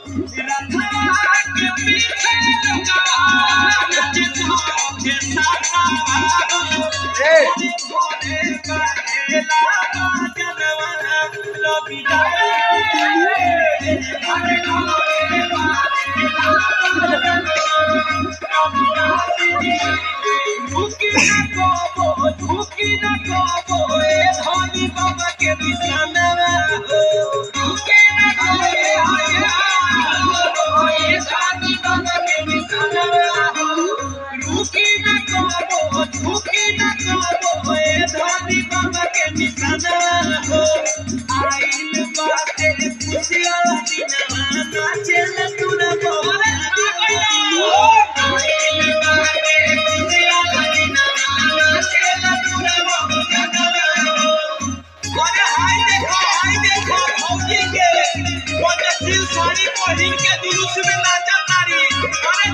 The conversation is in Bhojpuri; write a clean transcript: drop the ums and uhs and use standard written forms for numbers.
के पीछे लगा जिसको के साथ भोरे करेला जनवा लो बिजाए झुकी न कबो ए धनी बाबा के निशाना झुकी न कबो ए धनी बाबा के निशाना झुकी न कबो ए धनी बाबा के निशाना आइल बाटे खुशिया दिनवा नाचेल तूना बोला आइल बाटे खुशिया दिनवा नाचेल तूना बोला अरे हाय देखो भौजी के वो दिल साड़ी पहिन के जुलूस में नाचा तारी अरे